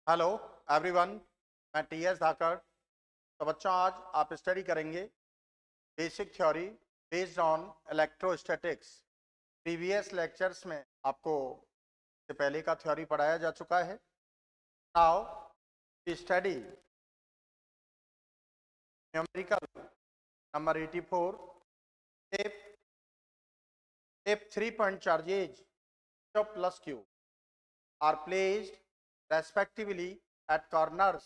Hello everyone, मैं TS धाकड़। तो बच्चों, आज आप स्टडी करेंगे basic theory based on electrostatics. Previous lectures में आपको इससे पहले का थ्योरी पढ़ाया जा चुका है। Now study numerical number 84। if 3-point charges Q plus Q are placed respectively at corners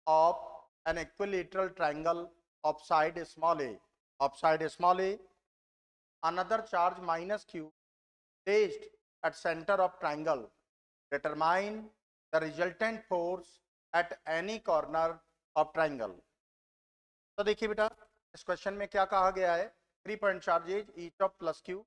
of an equilateral triangle of side small a, another charge minus Q placed at center of triangle, determine the resultant force at any corner of triangle। तो देखिए बेटा, इस question में क्या कहा गया है। 3-point charges each of plus Q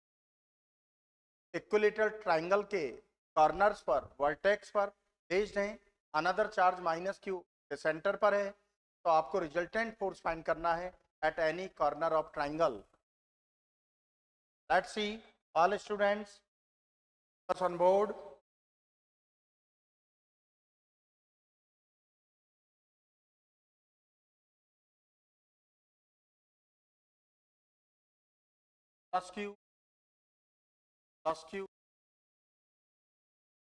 equilateral triangle के कॉर्नर्स पर वर्टेक्स पर बेस्ड हैं। अनदर चार्ज माइनस क्यू के सेंटर पर है। तो आपको रिजल्टेंट फोर्स फाइंड करना है at any corner of triangle. Let's see all students on board. Plus Q plus Q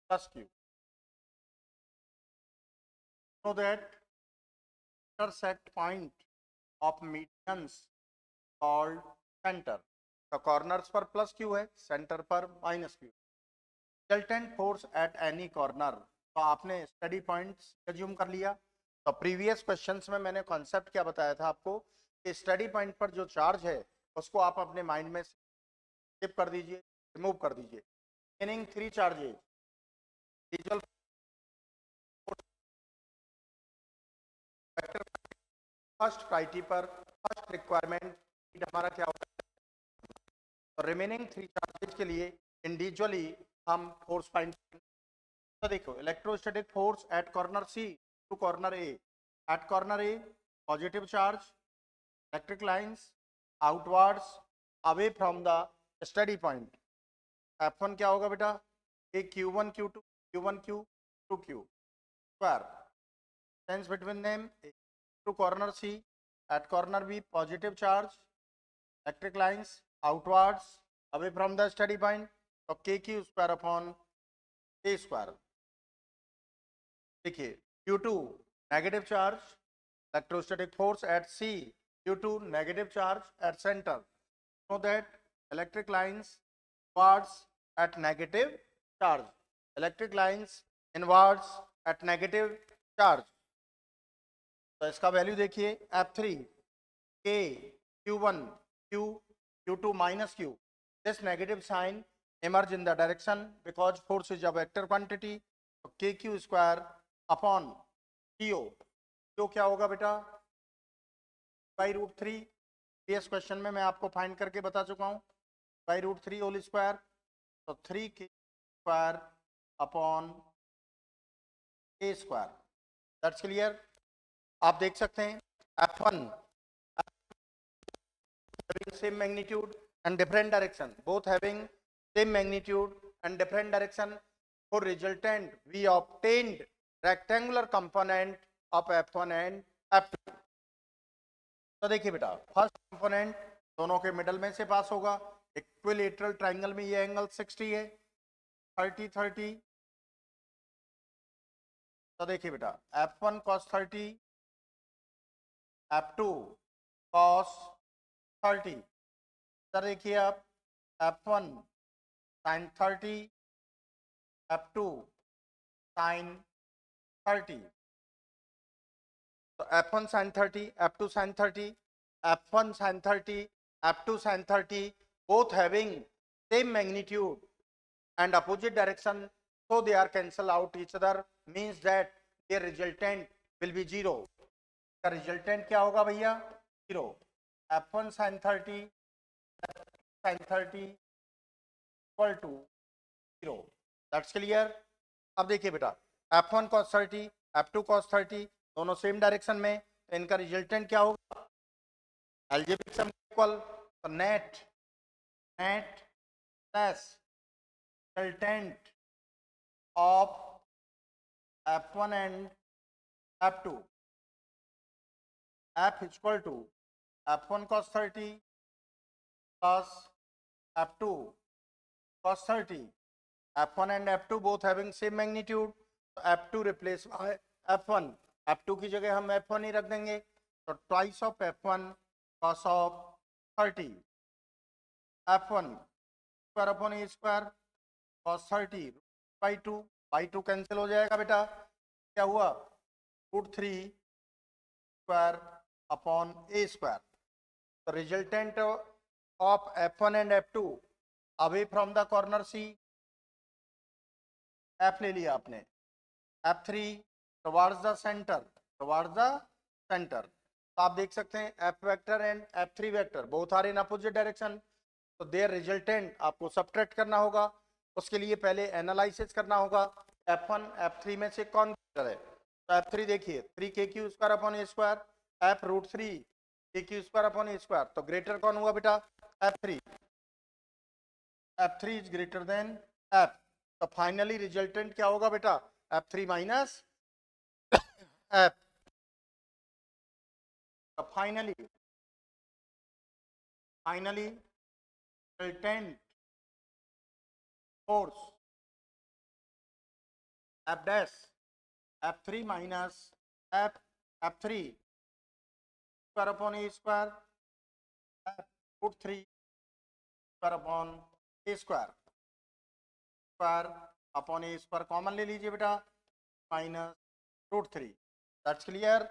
plus Q. Know that intersect point of medians called center। तो corners पर plus Q है, centre पर minus Q. Resultant force at any corner. तो आपने study points assume कर लिया। तो previous questions में मैंने कॉन्सेप्ट क्या बताया था आपको कि स्टडी पॉइंट पर जो चार्ज है उसको आप अपने माइंड में स्किप कर दीजिए, रिमूव कर दीजिए। Meaning 3 charges visual first priority पर फर्स्ट रिक्वायरमेंट हमारा क्या होता है। तो रिमेनिंग 3 चार्जेज के लिए इंडिविजुअली हम फोर्स फाइंड। तो देखो, electrostatic force at corner C to corner A. At corner A positive charge, electric lines outwards away from the study point. F1 क्या होगा बेटा, A Q1 Q2 Q1 Q2 Q square. Distance between them to corner C, at corner B positive charge, electric lines outwards away from the study point, तो KQ square upon A square। देखिए Q2 negative charge, electrostatic force at C due to negative charge at center। Know that electric lines inwards at negative charge, electric lines inwards at negative charge। तो इसका value देखिए F3 K Q1 Q Q2 minus Q। This negative sign emerge in the direction because force is a vector quantity। तो KQ square upon CO। तो क्या होगा बेटा, √3। इस question में मैं आपको फाइंड करके बता चुका हूँ, √3 होल स्क्वायर। तो 3K square upon A square. That's clear. आप देख सकते हैं F1 same magnitude and different direction, both having same magnitude and different direction। For resultant we obtained rectangular component of F1 and F2। तो देखिए बेटा, first component दोनों के middle में से पास होगा। इक्विलेटरल ट्राइंगल में ये एंगल 60 है, 30 30। तो देखिए बेटा, F1 cos 30 F2 cos 30। Sir देखिए आप, F1 sin 30 F2 sin 30। तो F1 sin 30 F2 sin 30, F1 sin 30 F2 sin 30 both having same magnitude and opposite direction, so they are cancel out each other, means that their resultant will be 0। का resultant क्या होगा भैया, 0। F1 sin 30 sin 30 equal to 0। That's clear. अब देखिए बेटा, F1 cos 30 F2 cos 30 दोनों same direction में, तो इनका रिजल्टेंट क्या होगा, अलजेब्रिक सम इक्वल। तो net plus resultant of F1 and F2, F equal to F1 cos 30 plus F2 cos 30. F1 and F2 both having same magnitude, तो F2 replace by F1. F2 की जगह हम F1 ही रख देंगे, तो twice of F1 cos of 30. F1 square upon A square cos 30 by 2 cancel हो जाएगा बेटा, क्या हुआ √3 square upon A square. The resultant of F1 and F2 away from the corner C, F ले लिया आपने, F3 towards the center, तो आप देख सकते हैं F vector and F3 vector both are in opposite direction, तो देयर रिजल्टेंट आपको सब्ट्रैक्ट करना होगा. उसके लिए पहले एनालिसिस करना होगा F1 F3 में से कौन ग्रेटर है. तो F3 देखिए 3kq square upon a square, F √3 kq square upon a square, तो ग्रेटर कौन हुआ बेटा F3. F3 is greater than F, तो फाइनली रिजल्टेंट क्या होगा बेटा F3 माइनस F. तो finally resultant force F dash F3 minus F3 square upon A square, F √3 square upon A square upon A square common ले लीजिए बेटा minus √3. That's clear,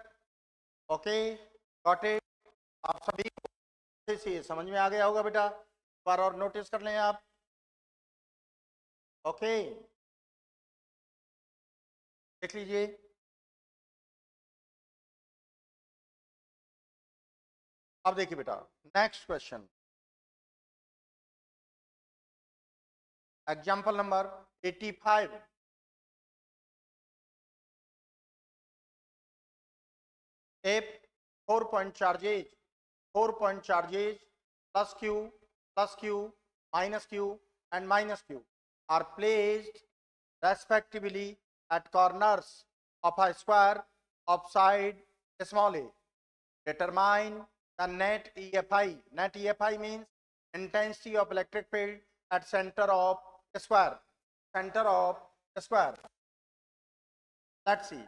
okay, got it. आप सभी से ये समझ में आ गया होगा बेटा, बार और नोटिस कर लें आप. ओके, देख लीजिए. अब देखिए बेटा next question, example number 85. A 4-point charges plus Q minus Q and minus Q are placed respectively at corners of a square of side small a. Determine the net EFI. Net EFI means intensity of electric field at center of square. Let's see.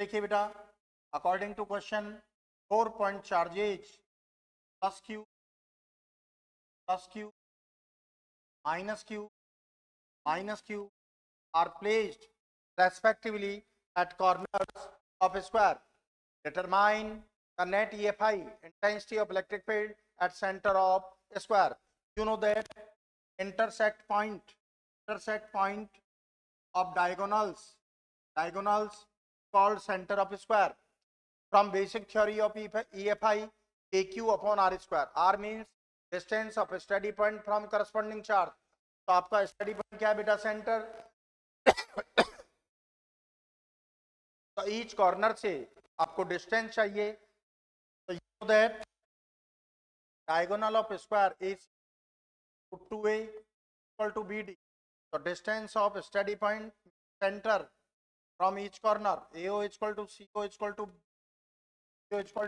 देखिए बेटा, according to question, 4-point charges plus Q minus Q are placed respectively at corners of a square. Determine the net EFI, intensity of electric field at center of a square. You know that intersect point of diagonals called center of a square. From basic theory of EFI, KQ upon R square. R means distance of a steady point from corresponding charge. तो आपका steady point क्या है बेटा centre. तो each corner से आपको distance चाहिए. So you know that diagonal of a square is 2a equal to BD. So distance of a steady point center from each corner, AO equal to CO equal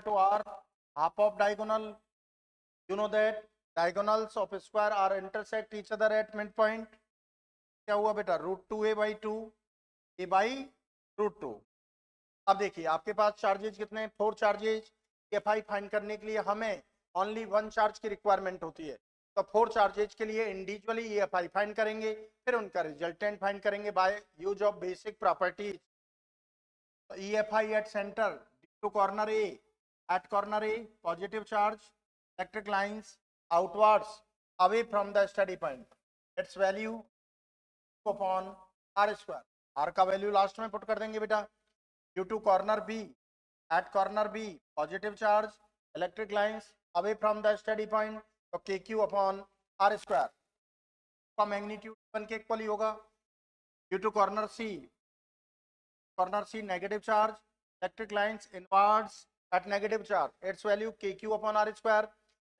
to R, half of diagonal. You know that diagonals of a square are intersect each other at midpoint. क्या हुआ बेटा √2a by 2 a by √2. अब देखिए आपके पास charges कितने, 4 charges. EFI find करने के लिए हमें ओनली 1 चार्ज की रिक्वायरमेंट होती है. तो 4 चार्जेज के लिए इंडिविजुअली EFI फाइंड करेंगे, फिर उनका रिजल्टेंट फाइंड करेंगे by use of basic properties. तो EFI at centre to corner A, at corner A positive charge, electric lines outwards away from the steady point. Its value upon R square. R का value last में put कर देंगे बेटा. Due to corner B, at corner B positive charge, electric lines away from the steady point, तो KQ upon R square का magnitude 1 के equal ही होगा. Due to corner C negative charge, electric lines inwards at negative charge, its value KQ upon R square.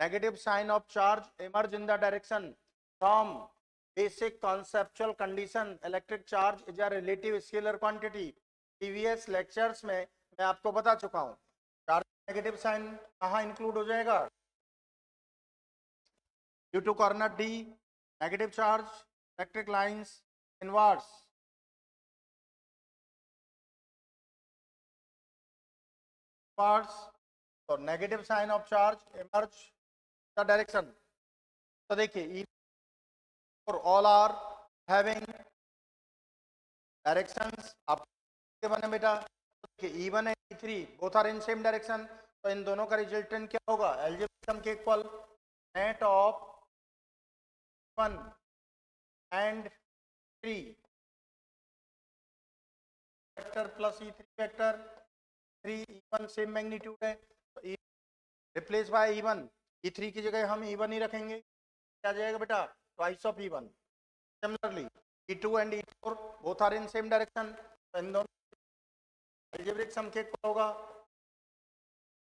Negative sign of charge emerge in the direction from basic conceptual condition electric charge is a relative scalar quantity. Previous lectures में मैं आपको बता चुका हूँ। Charge negative sign कहाँ include हो जाएगा? Due to corner D, negative charge, electric lines inverse. तो negative sign of charge emerge the direction. तो देखिए for all are having directions up given है बेटा। E1 है E3 both are in same direction, तो इन दोनों का रिजल्टेंट क्या होगा? एल्जेब्रिक सम के equal net of 1 and 3 vector plus E3 vector 3 E1 same magnitude है, तो E replace by E1, E3 की जगह हम E1 ही रखेंगे, क्या जाएगा बेटा? Twice of E1। Similarly E2 and E4 both are in same direction, तो इन दोनों एल्जेब्रिक सम के इक्वल होगा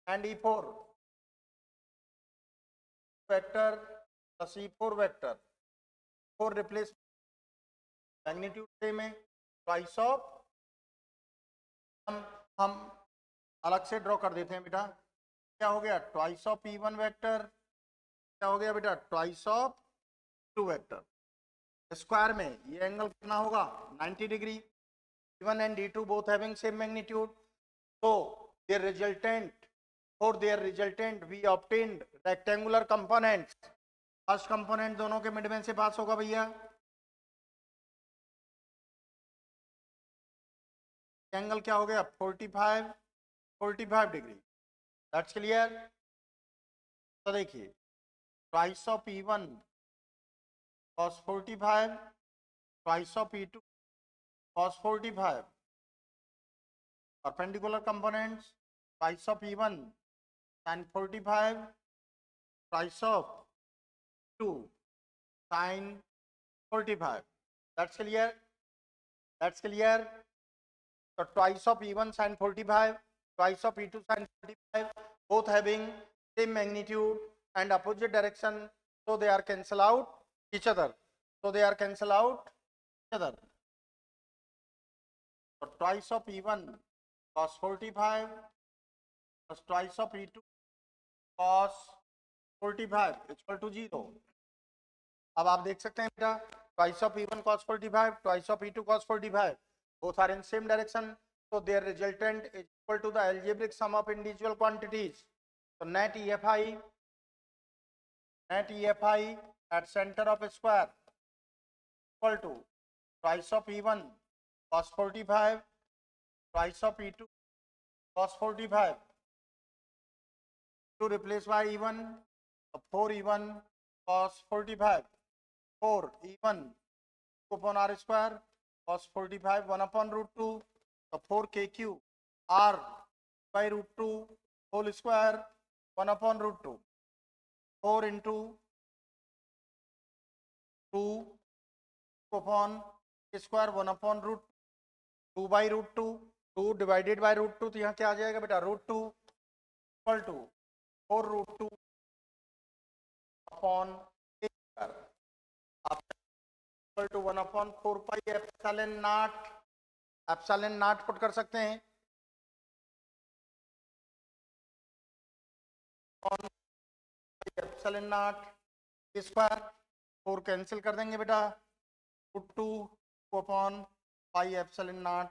and E4 vector plus E4 vector, 4 replace magnitude same है, ट्वाइस ऑफ, हम अलग से ड्रॉ कर देते हैं बेटा। क्या हो गया? ट्वाइस ऑफ E1 वेक्टर, क्या हो गया बेटा? Twice of 2 vector. स्क्वायर में ये एंगल कितना होगा? 90 degree. E1 and E2 both having same magnitude, so their resultant, for their resultant we obtained rectangular components। First component दोनों के मिड में से पास होगा भैया, एंगल क्या हो गया? 45 डिग्री। That's clear. तो देखिए twice of E1 cos 45, twice of E2 cos 45, perpendicular components, twice of E1 sin 45, twice of 2 sin 45. That's clear? That's clear. So twice of E1 sin 45, twice of E2 sin 45, both having same magnitude and opposite direction, so they are cancel out each other. So they are cancel out each other. So twice of E1 cos 45 plus twice of E2 cos 45 equal to 0. अब आप देख सकते हैं बेटा, twice of E1 cos 45, twice of E2 cos 45, both are in same direction, so their resultant is equal to the algebraic sum of individual quantities. So net EFI at center of a square equal to twice of E1 cos 45, twice of E2 cos 45, to replace by E1, 4 E1 cos 45, 4 E1 upon R square cos 45 1 upon root 2, so 4 KQ R by root 2 whole square 1 upon root 2, 4 into 2 upon square 1 upon root 2 by root 2, 2 divided by root 2, तो यहाँ क्या आ जाएगा बेटा? root 2 equal to 4 root 2 upon a square, equal to 1 upon 4 pi epsilon naught put कर सकते हैं, epsilon naught square, 4 cancel कर देंगे बेटा, root 2 upon pi epsilon not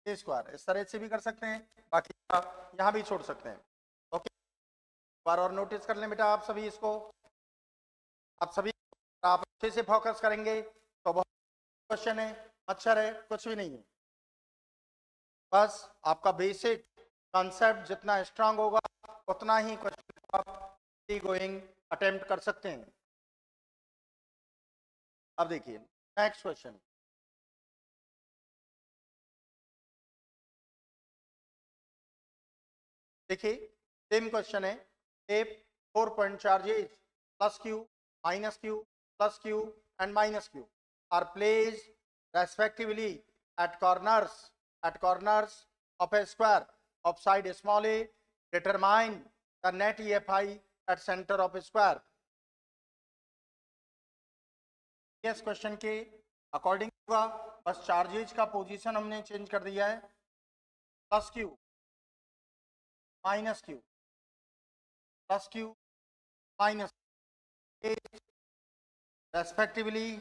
A square. इस तरह से भी कर सकते हैं, बाकी यहाँ भी छोड़ सकते हैं। ओके, बार और नोटिस कर लें बेटा आप सभी इसको, आप सभी आप अच्छे से फोकस करेंगे तो बहुत क्वेश्चन है, अच्छा है, कुछ भी नहीं है, बस आपका बेसिक कॉन्सेप्ट जितना स्ट्रांग होगा उतना ही क्वेश्चन आप गोइंग अटेम्प्ट कर सकते हैं। अब देखिए नेक्स्ट क्वेश्चन, देखिए सेम क्वेश्चन है, A 4 point charges plus Q minus Q plus Q and minus Q are placed respectively at corners of a square of side small a, determine the net EFI at center of a square। इस question के according होगा, बस charges का position हमने change कर दिया है, plus Q minus q plus q minus a respectively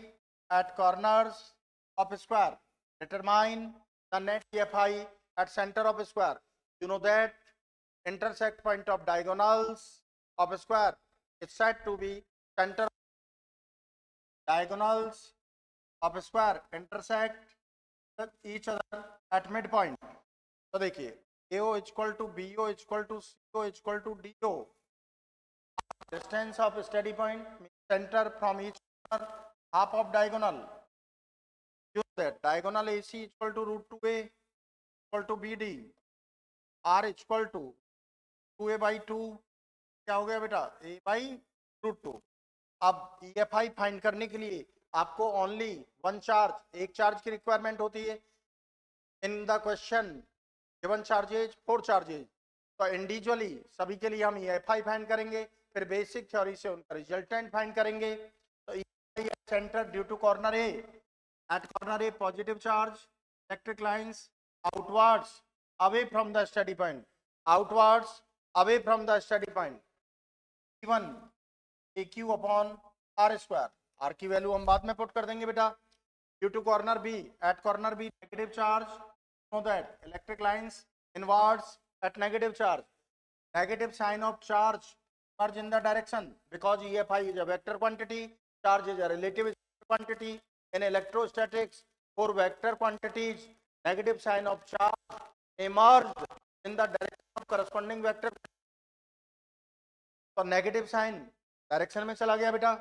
at corners of a square. Determine the net EFI at center of a square. You know that intersect point of diagonals of a square is said to be center. Diagonals of a square intersect with each other at midpoint. तो देखिए AO equal to BO equal to CO equal to DO. Distance of a steady point center from each other half of diagonal. Use that diagonal AC equal to root 2A equal to BD. R equal to 2A by 2 क्या हो गया बेटा A by root 2. अब EFI find करने के लिए आपको only one charge एक चार्ज की रिक्वायरमेंट होती है. In the question given charges 4 charges. तो इंडिविजुअली सभी के लिए हम EFI फाइंड करेंगे, फिर बेसिक थ्योरी से उनका रिजल्टेंट फाइंड करेंगे. तो EFI centre due to corner A. At corner A, positive charge, electric lines outwards, away from the steady point. Outwards, away from the steady point. E1 AQ upon R square. R की value हम बाद में put कर देंगे बेटा. Due to corner B, at corner B, negative charge. Know that electric lines inwards at negative charge. Negative sign of charge merge in the direction because EFI is a vector quantity. Charge is a relative quantity. In electrostatics, for vector quantities, negative sign of charge emerge in the direction of corresponding vector. तो negative sign direction में चला गया बेटा.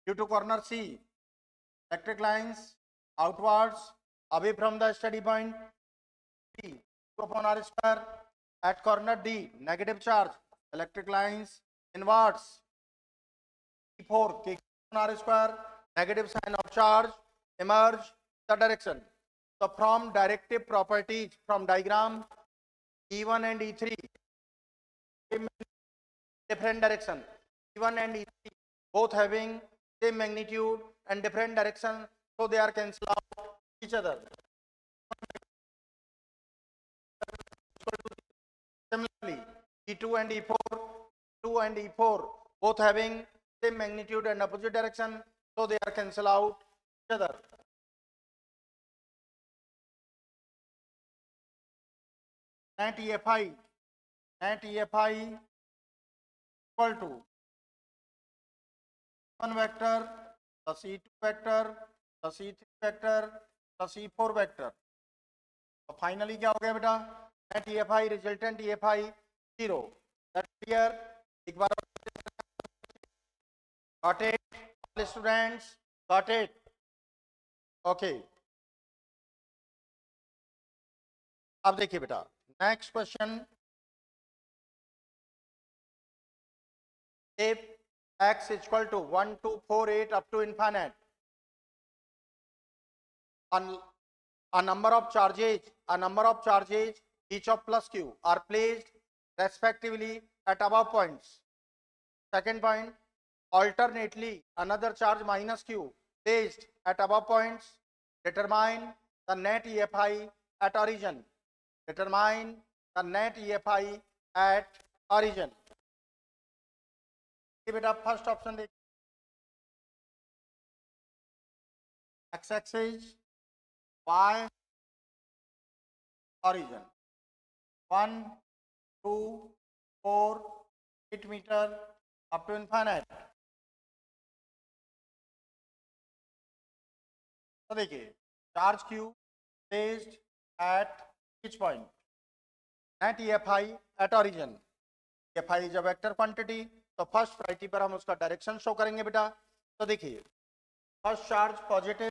Due to corner C, electric lines outwards away from the study point. D upon are square. At corner D negative charge, electric lines inwards. E4 के R square, negative sign of charge emerge the direction. So from directive properties from diagram, E1 and E3 different direction. E1 and E3 both having same magnitude and different direction, so they are cancel out each other. Similarly, E2 and E4, 2 and E4 both having same magnitude and opposite direction, so they are cancel out each other. Net EFI equal to one vector plus E2 vector plus E3 vector plus E4 vector. तो finally क्या हो गया बेटा, net EFI resultant EFI 0. That clear. एक बार got it all students, got it. Okay, अब देखिए बेटा next question. If x is equal to 1, 2, 4, 8 up to infinite, a number of charges each of plus q are placed respectively at above points. Second point, alternately another charge minus q placed at above points. Determine the net EFI at origin. Determine the net EFI at origin. बेटा first option देखिए, x axis y origin 1, 2, 4, 8 metre up to infinite. तो देखिए charge Q placed at each point. Net EFI at origin. EFI is a vector quantity. तो first priority पर हम उसका direction show करेंगे बेटा. तो देखिए first charge positive,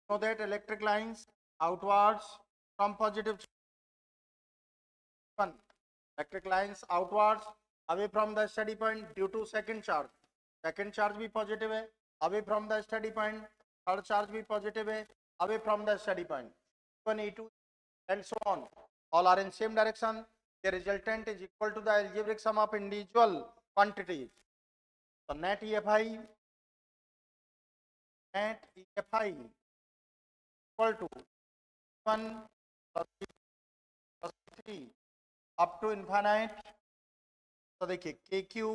so that electric lines outwards from positive one, electric lines outwards away from the steady point due to second charge भी positive है away from the steady point. Third charge भी positive है away from the steady point. E1, E2 and so on, all are in same direction. The resultant is equal to the algebraic sum of individual quantities. So net EFI equal to 1 plus 3 up to infinite. तो देखिए k q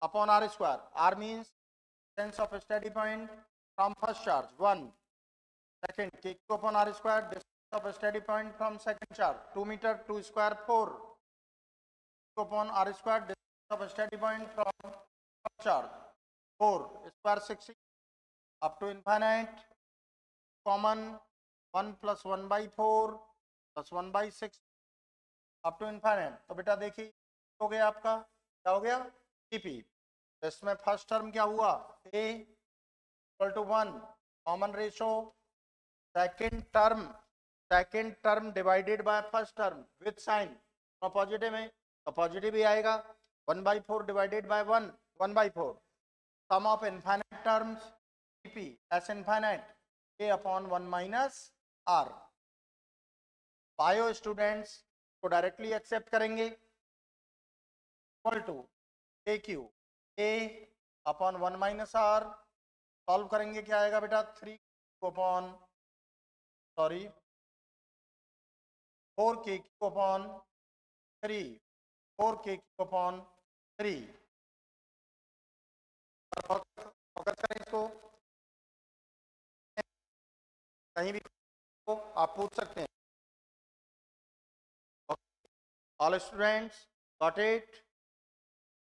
upon are square, r means distance of study point from first charge 1, second k q upon are square distance of study point from second charge 2 meter, 2 square 4 upon r square distance of steady point from first charge 4 square 60 up to infinite common 1 plus 1 by 4 plus 1 by 6 up to infinite। तो बेटा देखिए हो गया आपका, क्या हो गया CP. तो इसमें फर्स्ट टर्म क्या हुआ, a equal to 1 common ratio second term divided by first term with sign positive में तो पॉजिटिव ही आएगा, 1/4 divided by 1 1/4 sum of infinite terms Cp S infinite a upon 1 minus R. Bio students को directly accept करेंगे, equal to A Q a upon 1 minus R, solve करेंगे क्या आएगा बेटा 3 upon 4k upon 3 4k upon 3। Focus करें इसको, कहीं भी आप पूछ सकते हैं। All students got it,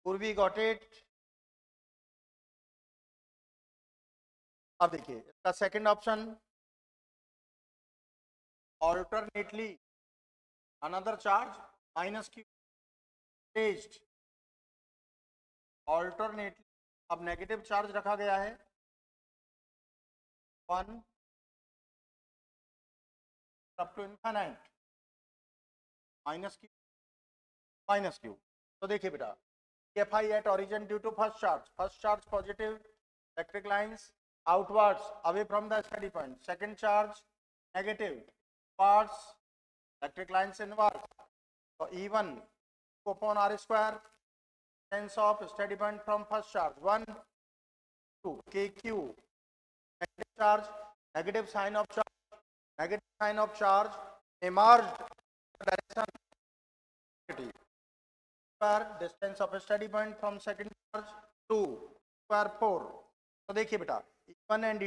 Purvi got it. अब देखिए इसका second option, alternately another charge minus Q raised, alternately अब नेगेटिव चार्ज रखा गया है 1 up to infinite minus Q. तो देखिए बेटा Fi at origin due to first charge positive, electric lines outwards away from the steady point, second charge negative towards, electric lines inwards। so E1 upon r square distance of steady point from first charge 1 to kq, negative sign of charge emerged direction distance of steady point from second charge 2 square 4। तो देखिए बेटा E1 and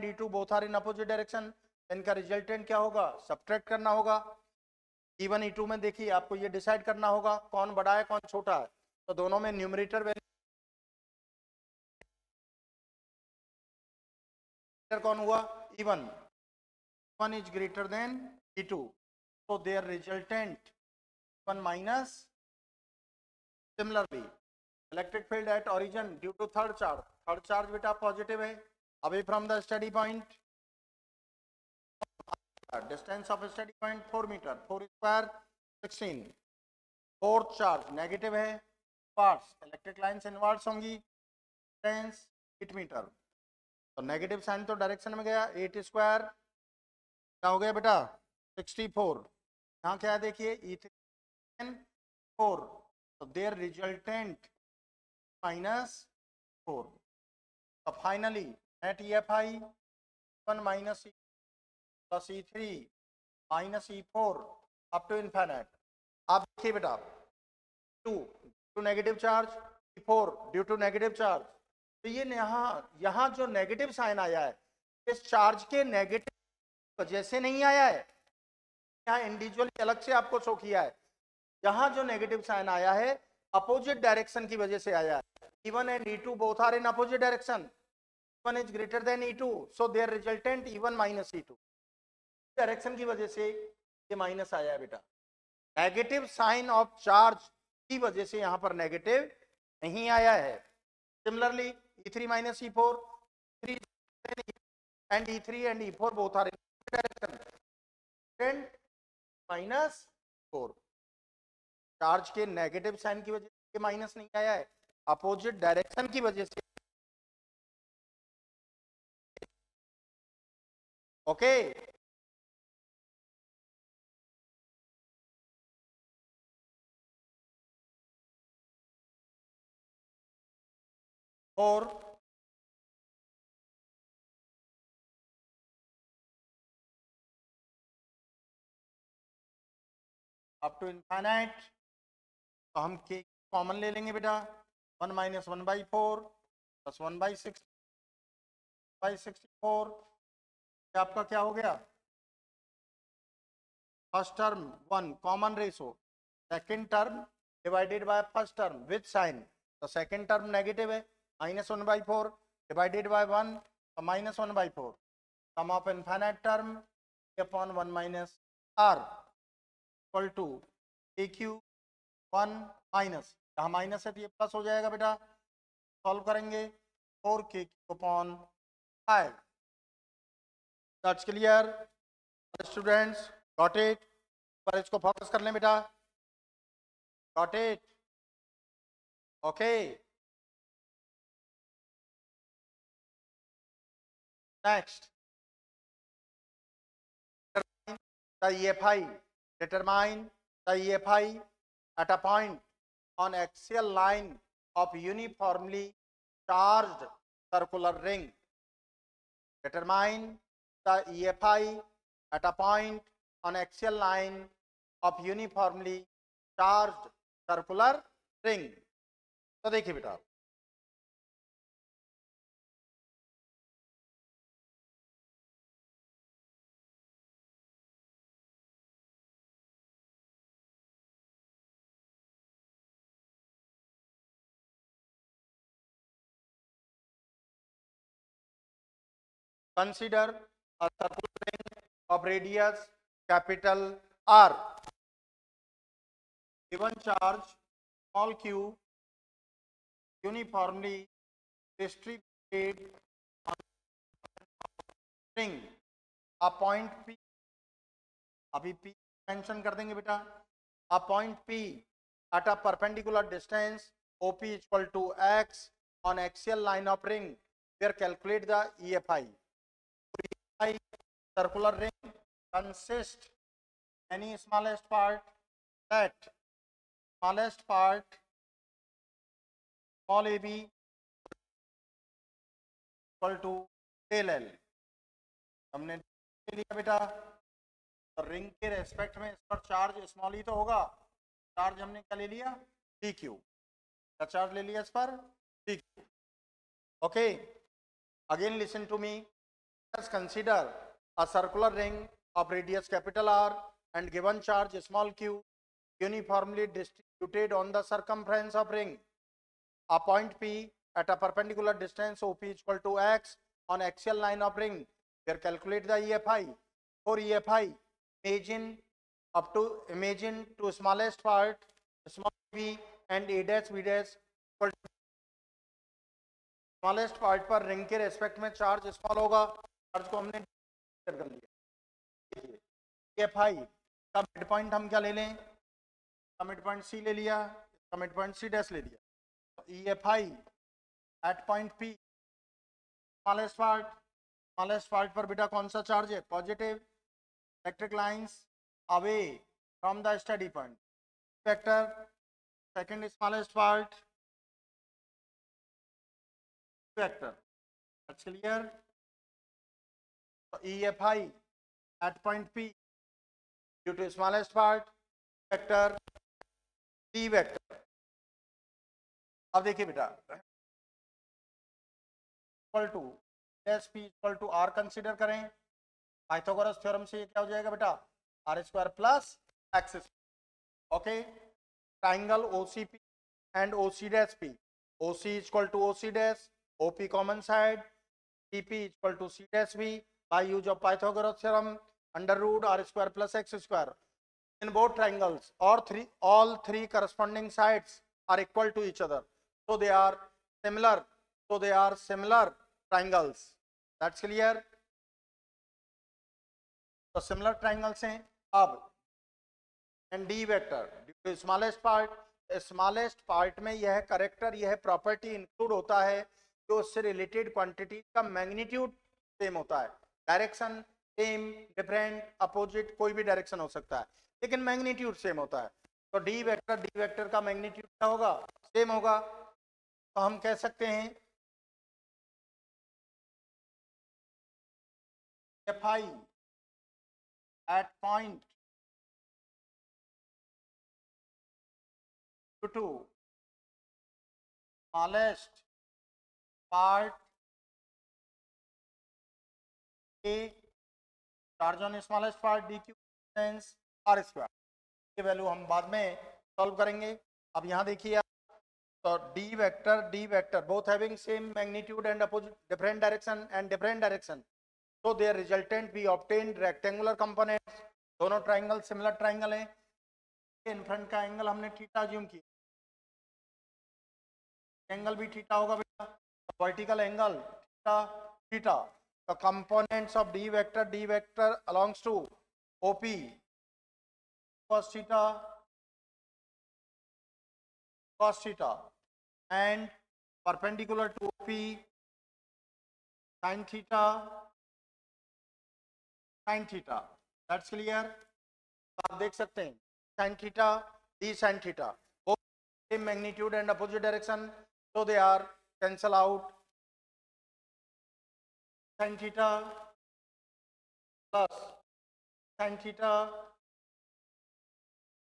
E2 both are in opposite direction, इनका resultant क्या होगा, subtract करना होगा। E1 E2 में देखिए आपको ये डिसाइड करना होगा कौन बड़ा है कौन छोटा है। तो दोनों में न्यूमरेटर वैल्यू कौन हुआ, E1 is greater than E2, so their resultant 1 minus। Similarly, electric field at origin due to third charge बेटा पॉजिटिव है, away from the steady point, distance of steady point 4 metre, 4 square 16। Fourth charge negative है, parts electric lines inverse होंगी, distance 8 metre. तो negative sign तो direction में गया, 8 square क्या हो गया बेटा 64। यहाँ क्या है देखिए E3 4, तो देयर रिजल्टेंट -4। तो finally net EFI 1 minus plus E3 minus E4 up to infinite. आप देखिए बेटा 2 two negative charge, E4 due to negative charge. तो ये यहाँ जो नेगेटिव साइन आया है इस चार्ज के नेगेटिव वजह से नहीं आया है, यहाँ इंडिविजुअली अलग से आपको शो किया है। यहाँ जो नेगेटिव साइन आया है अपोजिट डायरेक्शन की वजह से आया है। E1 and E2 both are in opposite direction, E1 is greater than E2, so their resultant E1 minus E2। Direction की वजह से ये माइनस आया है बेटा, नेगेटिव साइन ऑफ चार्ज की वजह से यहाँ पर नेगेटिव नहीं आया है। Similarly E3 minus E4, 3 and E3 and E4 both are in direction, -4। Charge के नेगेटिव साइन की वजह से माइनस नहीं आया है, अपोजिट डायरेक्शन की वजह से। ओके और अप टू इनफाइनाइट, तो हम के कॉमन ले लेंगे बेटा, 1 माइनस 1/4 प्लस 1/64, आपका क्या हो गया, first term 1 common ratio, second term divided by first term with sign, तो सेकेंड टर्म नेगेटिव है, -1/4 डिवाइडेड बाय 1, तो -1/4, sum of infinite term upon 1 minus r equal to AQ 1 minus, यहाँ माइनस है तो ये प्लस हो जाएगा बेटा, सॉल्व करेंगे 4k upon 5, that's clear students, got it, पर इसको फोकस कर लें बेटा, got it, okay. Next, the EFI, determine the EFI at a point on axial line of uniformly charged circular ring. Determine the EFI at a point on axial line of uniformly charged circular ring. तो देखिए बेटा, consider a circular ring of radius capital R, given charge small q uniformly distributed on ring, a point P, अभी P mention कर देंगे बेटा, a point P at a perpendicular distance OP equal to x on axial line of ring, where calculate the EFI. EFI circular ring consists any smallest part, that smallest part small ab equal to del L, हमने ले लिया बेटा, ring के respect में इस पर charge small ही तो होगा, चार्ज हमने क्या ले लिया, dq, क्या चार्ज ले लिया इस पर, dq, okay. Again listen to me, let's consider a circular ring of radius capital R and given charge small q uniformly distributed on the circumference of ring, a point P at a perpendicular distance OP equal to x on axial line of ring, here calculate the EFI. For EFI, imagine to smallest part small b and a dash b dash equal to smallest part पर ring के respect में charge small होगा, charge को हमने कर लिया, EFI का mid point हम क्या ले लें, मिड पॉइंट सी ले लिया, मिड पॉइंट सी डैश ले लिया, तो EFI at point P smallest part पर बेटा कौन सा चार्ज है, positive, electric lines away from the study point, vector, second smallest part vector, that's clear. So EFI at point P due to smallest part vector D vector. अब देखिए बेटा, equal to S P equal to R consider करें, Pythagoras theorem से ये क्या हो जाएगा बेटा, r square plus x, okay. Triangle OCP and OC dash P, OC equal to OC dash, OP common side, CP equal to C dash B by use of Pythagoras theorem under root r square plus x square. In both triangles, all three corresponding sides are equal to each other, so they are similar. Triangles. That's clear. तो similar triangles हैं. अब and D vector, smallest part में यह character, यह property include होता है जो उससे रिलेटेड क्वांटिटी का मैग्नीट्यूड सेम होता है, डायरेक्शन सेम, डिफरेंट, अपोजिट, कोई भी डायरेक्शन हो सकता है, लेकिन मैग्नीट्यूड सेम होता है, तो डी वेक्टर का मैग्नीट्यूड क्या होगा, सेम होगा, तो हम कह सकते हैं F I at point to smallest part a charge on smallest part d q times r square. ये वैल्यू हम बाद में सॉल्व करेंगे। अब यहाँ देखिए आप, तो D vector both having same magnitude and opposite different direction so their resultant we obtained rectangular components। दोनों ट्राइंगल सिमिलर ट्राइंगल हैं। इन फ्रंट का एंगल हमने थीटा अज्यूम किया, एंगल भी थीटा होगा बेटा, vertical angle theta theta. the components of d vector belongs to op cos theta and perpendicular to op sin theta that's clear। आप देख सकते हैं sin theta d sin theta both same magnitude and opposite direction, so they are cancel out। sin theta plus sin theta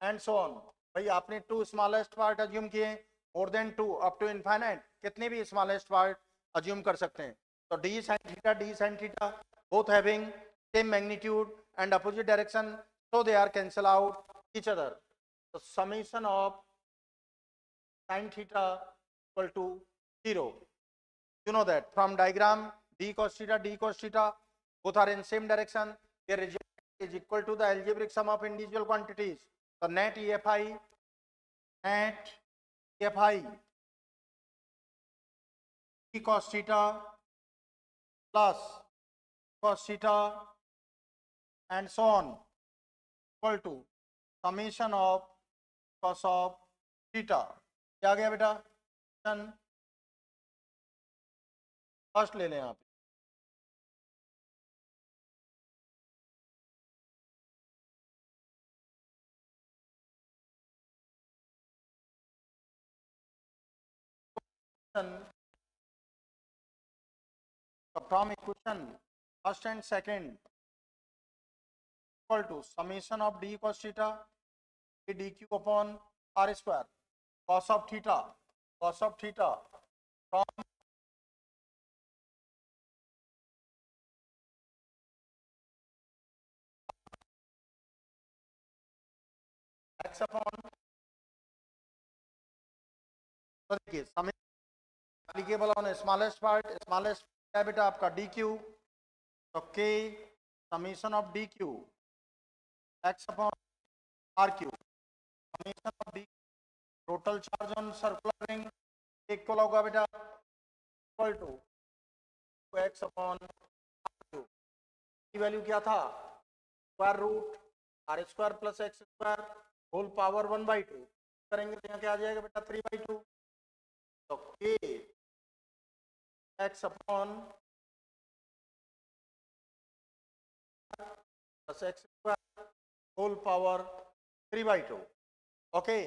and so on। भाई आपने to smallest part assume किए, more than two up to infinite कितने भी smallest part assume कर सकते हैं। तो d sine theta both having same magnitude and opposite direction, so they are cancel out each other। the summation of sin theta equal to 0। you know that from diagram d cos theta both are in same direction, their result is equal to the algebraic sum of individual quantities। the net EFI d cos theta plus cos theta and so on equal to summation of cos of theta। क्या आ गया बेटा, first ले लें आप। from equation first and second equal to summation of d cos theta dq upon r square cos of theta from x upon, तो देखिए summation applicable on smallest part, smallest क्या बेटा आपका dq, तो k summation of dq x upon rq summation of d total charge on circular ring एक को होगा बेटा equal to x upon r की वैल्यू क्या था, square root r square plus x square whole power 1/2 करेंगे तो यहाँ क्या आ जाएगा बेटा 3/2। तो k x upon plus x square whole power 3/2। Okay,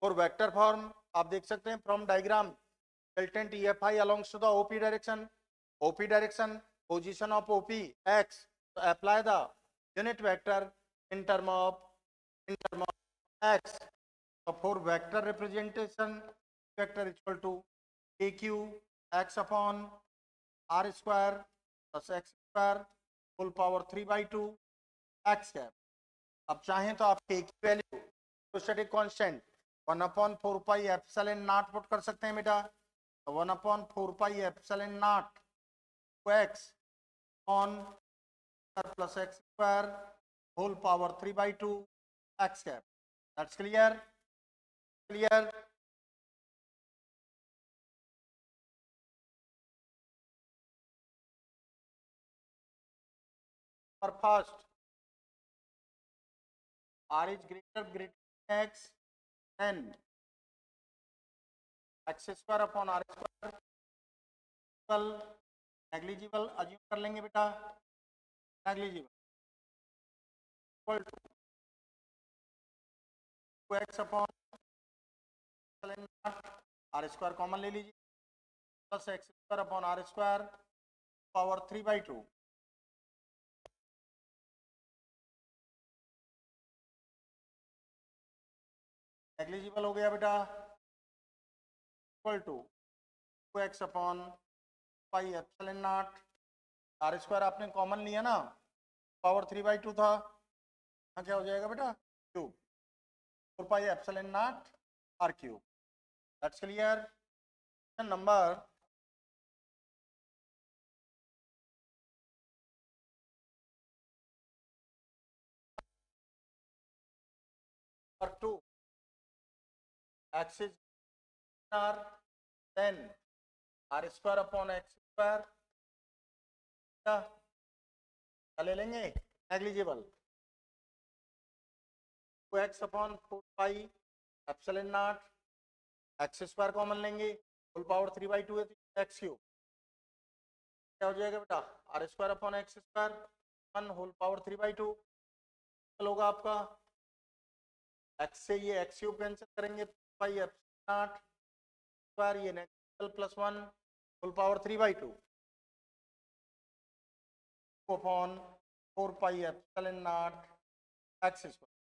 और वेक्टर फॉर्म आप देख सकते हैं from diagram resultant EFI alongs to the OP direction position of OP x, so apply the unit vector in term of x। so for vector representation vector equal to aq x upon r square plus x square whole power 3/2 x cap। अब चाहें तो आप k की value static constant 1/4 pi epsilon not put कर सकते हैं बेटा, 1/4 पाई epsilon not x on plus x square whole power 3/2 x cap। that's clear। for first r is greater than x, then x square upon r square negligible assume कर लेंगे बेटा, negligible equal to x upon are square common ले लीजिए plus x square upon are square power 3/2। Negligible हो गया बेटा, equal to 2x upon pi epsilon not, r square आपने common लिया ना, पावर 3/2 था, यहाँ क्या हो जाएगा बेटा cube, 4 pi epsilon not r cube. That's clear. Number 2, x is r, then r square upon x square, क्या ले लेंगे negligible, 2x upon 4 pi epsilon naught, x square common लेंगे, फुल पावर 3/2 है तो एक्स क्यूब, क्या हो जाएगा बेटा r square upon x square 1 whole power 3/2 होगा आपका, एक्स से ये एक्स क्यूब कैंसिल करेंगे, पाई एप्सिलॉन नॉट स्क्वायर, ये negative plus 1 whole power 3/2 upon 4 pi epsilon naught x square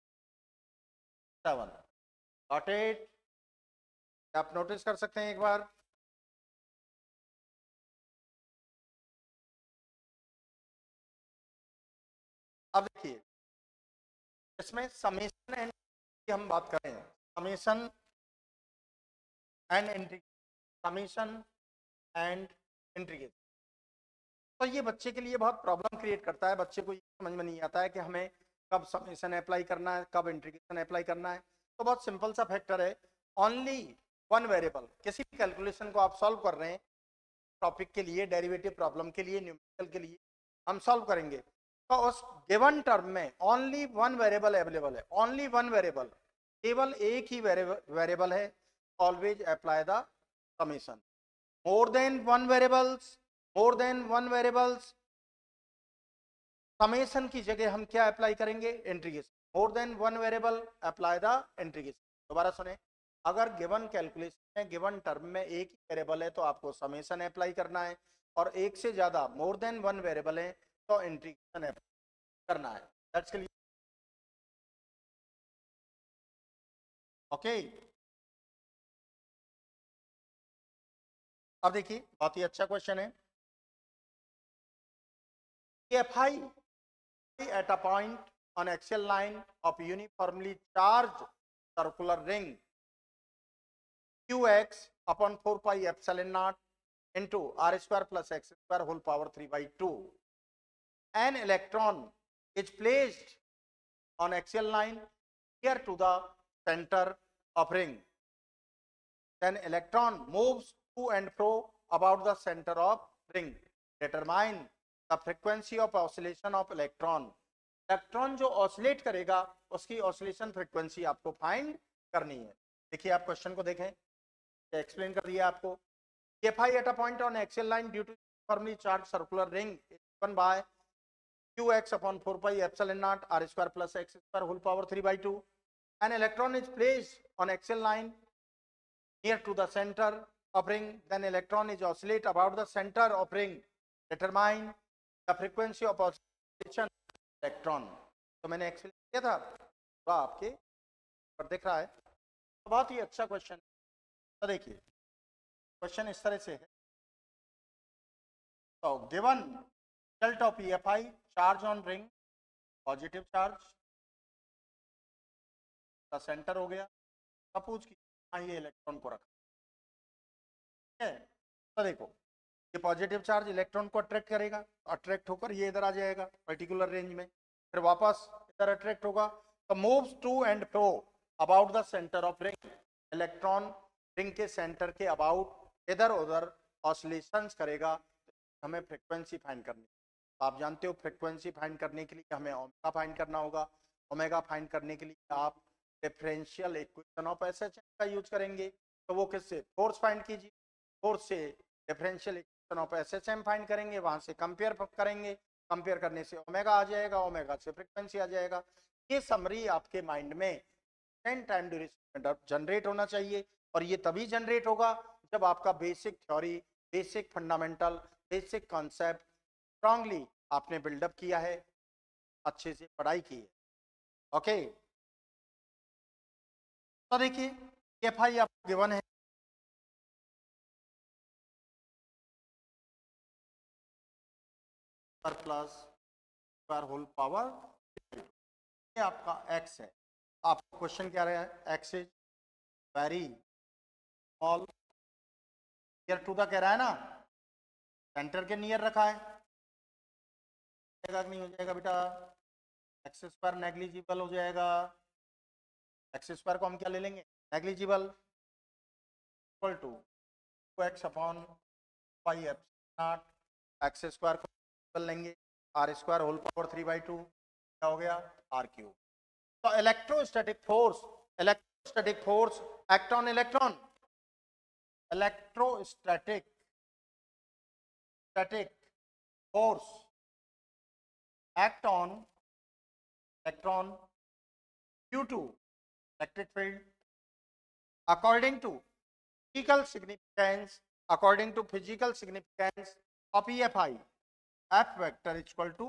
7। Got it? आप नोटिस कर सकते हैं एक बार, अब देखिए इसमें समेशन एंड की हम बात करें, summation and integration, summation and integration, तो ये बच्चे के लिए बहुत प्रॉब्लम क्रिएट करता है, बच्चे को ये समझ में नहीं आता है कि हमें कब समेशन अप्लाई करना है, कब इंटीग्रेशन अप्लाई करना है। तो बहुत सिंपल सा फैक्टर है, ओनली वन वेरिएबल, किसी भी कैलकुलेशन को आप सॉल्व कर रहे हैं, टॉपिक के लिए, डेरिवेटिव प्रॉब्लम के लिए, न्यूमेरिकल के लिए हम सॉल्व करेंगे, तो उस गिवन टर्म में ओनली वन वेरिएबल अवेलेबल है, ओनली वन वेरिएबल, केवल एक ही वेरिएबल है, always apply the summation. More than one variables, more than one variables, summation की जगह हम क्या अप्लाई करेंगे, integration. More than one variable apply the integration. दोबारा सुने, अगर गिवन कैलकुलेशन में गिवन टर्म में एक ही वेरिएबल है तो आपको समेशन अप्लाई करना है, और एक से ज्यादा मोर देन वन वेरिएबल है तो इंटीग्रेशन करना है। That's clear? ओके, अब देखिए बहुत ही अच्छा क्वेश्चन है, fi at a point on axial line of uniformly charged circular ring qx upon 4 pi epsilon naught into r square plus x square whole power 3/2. An electron is placed on axial line near to the center of ring. Then electron moves to and fro about the center of ring. Determine the frequency of oscillation of electron. Electron जो oscillate करेगा उसकी oscillation frequency आपको find करनी है। देखिए आप question को देखें, क्या एक्सप्लेन कर दिया आपको। Fi at a point on axial line due to uniformly charged circular ring is given by qx upon 4 pi epsilon naught r square plus x square whole power 3/2. An electron is placed on axial line near to the center of ring, then electron is oscillate about the center of ring. Determine the frequency of oscillation electron. तो मैंने explain किया था, तो आपके पर दिख रहा है, तो बहुत ही अच्छा क्वेश्चन। तो देखिए क्वेश्चन इस तरह से है, तो given result of EFI charge on ring, positive charge का सेंटर हो गया, सपोज की ये इलेक्ट्रॉन को रखा है, तो देखो ये पॉजिटिव चार्ज इलेक्ट्रॉन को अट्रैक्ट करेगा, अट्रैक्ट होकर ये इधर आ जाएगा पर्टिकुलर रेंज में, फिर वापस इधर अट्रैक्ट होगा, तो moves to and fro about the centre of ring. Electron ring के सेंटर के अबाउट इधर उधर ऑसिलेशंस करेगा, हमें फ्रीक्वेंसी फाइंड करनी। तो आप जानते हो फ्रीक्वेंसी फाइंड करने के लिए हमें ओमेगा फाइंड करना होगा। ओमेगा फाइंड करने के लिए आप डिफरेंशियल इक्वेशन ऑफ एसएच का यूज करेंगे, तो वो किससे, फोर्स फाइंड कीजिए, फोर्स से differential equation of SHM find करेंगे, वहां से कंपेयर करेंगे, कंपेयर करने से ओमेगा आ जाएगा, ओमेगा से फ्रीक्वेंसी आ जाएगा। ये समरी आपके माइंड में 10 टाइम ड्यूरेशन जनरेट होना चाहिए, और ये तभी जनरेट होगा जब आपका basic theory, basic fundamental, basic concept strongly आपने बिल्डअप किया है, अच्छे से पढ़ाई की है। ओके, तो देखिए एफ आई आपको गिवन है, पर प्लस स्क्वायर होल पावर, ये आपका एक्स है। आपको क्वेश्चन क्या रहा है, x is very small, near to the कह रहा है ना, सेंटर के नियर रखा है, नहीं हो जाएगा बेटा, एक्स स्क्वायर नेग्लिजिबल हो जाएगा। एक्स स्क्वायर को हम क्या ले लेंगे, negligible, equal to x upon y f naught, x square को लेंगे आर स्क्वायर होल पावर 3/2, क्या हो गया आर क्यूब। तो electrostatic force act on electron, electrostatic force act on electron due to electric field according to physical significance of EFI, F vector is equal to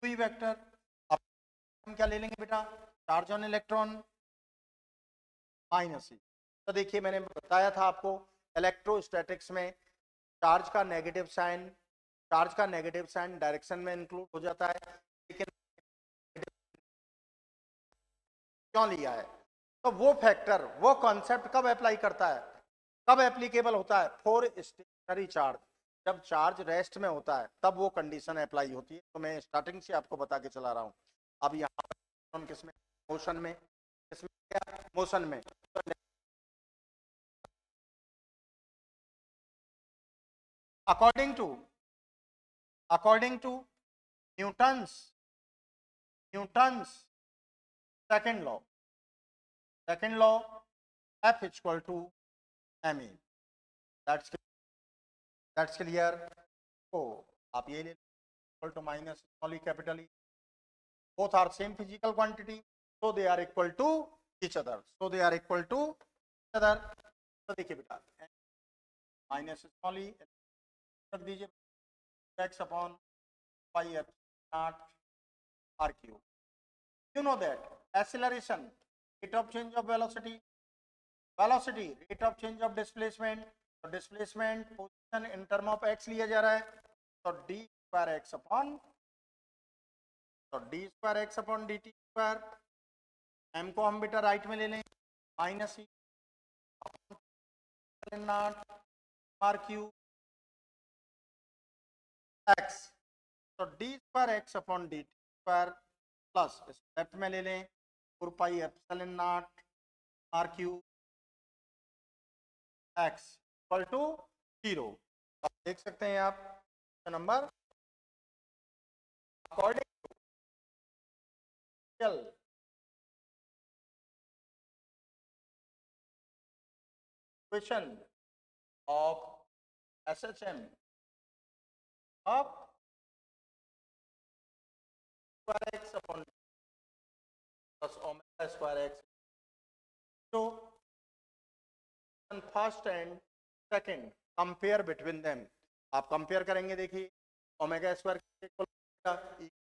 V vector। अब हम क्या ले लेंगे बेटा, चार्ज ऑन इलेक्ट्रॉन माइनस ई। तो देखिए मैंने बताया था आपको इलेक्ट्रोस्टैटिक्स में चार्ज का नेगेटिव साइन डायरेक्शन में इंक्लूड हो जाता है, लेकिन क्यों लिया है, तो वो फैक्टर, वो कॉन्सेप्ट कब अप्लाई करता है, कब एप्लीकेबल होता है, फॉर स्टेशनरी चार्ज, जब चार्ज रेस्ट में होता है तब वो कंडीशन अप्लाई होती है। तो मैं स्टार्टिंग से आपको बता के चला रहा हूँ। अब यहाँ पर किसमें, मोशन में, किसमें क्या, मोशन में। According to Newton's second law F is equal to ma, that's clear। तो आप ये ले equal to minus small e capital e, both are same physical quantity, so they are equal to each other, तो देखिए बेटा minus small e रख दीजिए, x upon y f not r q. You know that acceleration, rate of change of velocity, rate of change of displacement, तो displacement position in term of x लिया जा रहा है, तो d square x upon, d t square, m को हम बेटा right में ले लें minus e not r q x, तो d square x upon d t square plus left में ले लें 4 pi epsilon not r q x equal to 0। आप देख सकते हैं आप number, according to equation of SHM of square x upon plus omega square x, so first and second compare between them, आप compare करेंगे, देखिए omega square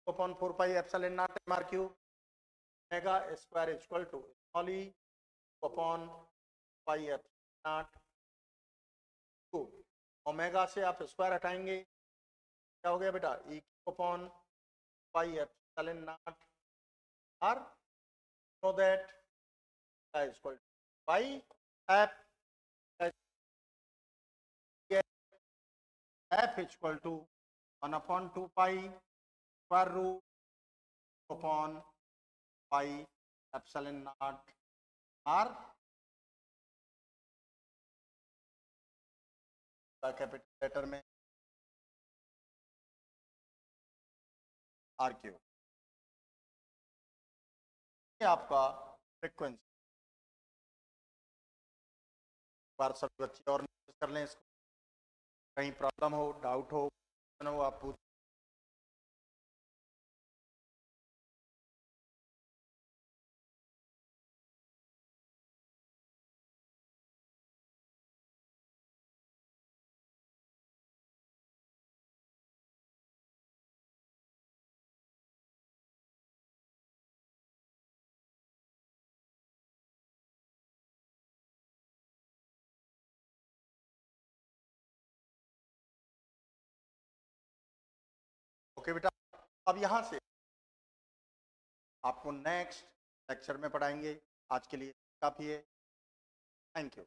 upon 4 pi epsilon naught m r cube, omega square equal to small e upon pi epsilon naught cube, omega से आप square हटाएंगे, क्या हो गया बेटा, e upon pi epsilon not r, so that equal to pi f equal to 1/2 pi square root upon pi epsilon not r, capital letter में are q. ये आपका फ्रीक्वेंसी, बार सब बच्चे और कर लें इसको, कहीं प्रॉब्लम हो, डाउट हो आप पूछ ओके बेटा, अब यहाँ से आपको नेक्स्ट लेक्चर में पढ़ाएंगे। आज के लिए काफ़ी है। Thank you.